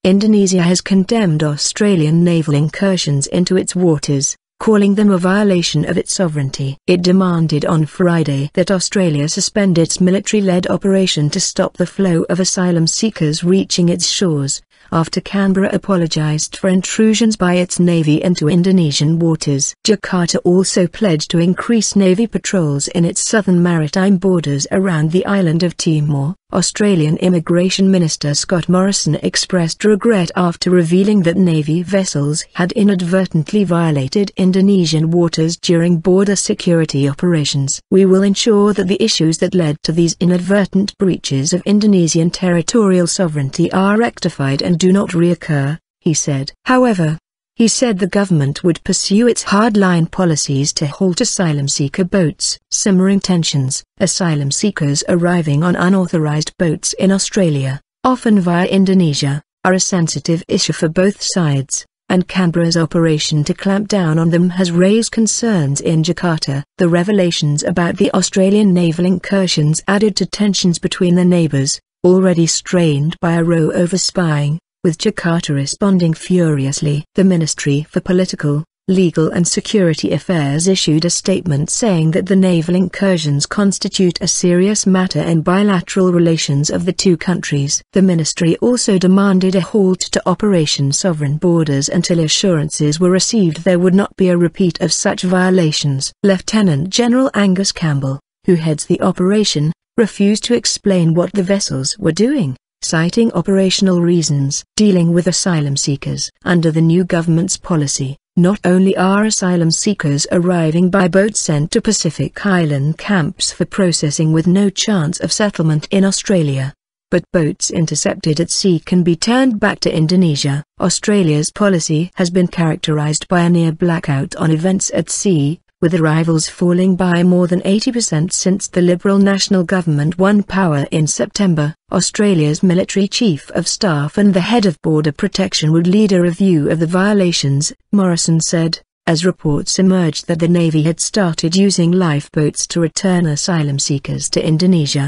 Indonesia has condemned Australian naval incursions into its waters, calling them a violation of its sovereignty. It demanded on Friday that Australia suspend its military-led operation to stop the flow of asylum seekers reaching its shores, after Canberra apologised for intrusions by its navy into Indonesian waters. Jakarta also pledged to increase navy patrols in its southern maritime borders around the island of Timor. Australian Immigration Minister Scott Morrison expressed regret after revealing that navy vessels had inadvertently violated Indonesian waters during border security operations. "We will ensure that the issues that led to these inadvertent breaches of Indonesian territorial sovereignty are rectified and do not reoccur," he said. However, he said the government would pursue its hardline policies to halt asylum seeker boats. Simmering tensions. Asylum seekers arriving on unauthorized boats in Australia, often via Indonesia, are a sensitive issue for both sides, and Canberra's operation to clamp down on them has raised concerns in Jakarta. The revelations about the Australian naval incursions added to tensions between the neighbours, already strained by a row over spying, with Jakarta responding furiously. The Ministry for Political, Legal and Security Affairs issued a statement saying that the naval incursions constitute a serious matter in bilateral relations of the two countries. The ministry also demanded a halt to Operation Sovereign Borders until assurances were received there would not be a repeat of such violations. Lieutenant General Angus Campbell, who heads the operation, refused to explain what the vessels were doing, citing operational reasons. Dealing with asylum seekers. Under the new government's policy, not only are asylum seekers arriving by boat sent to Pacific Island camps for processing with no chance of settlement in Australia, but boats intercepted at sea can be turned back to Indonesia. Australia's policy has been characterized by a near blackout on events at sea, with arrivals falling by more than 80% since the Liberal National Government won power in September. Australia's military chief of staff and the head of border protection would lead a review of the violations, Morrison said, as reports emerged that the Navy had started using lifeboats to return asylum seekers to Indonesia.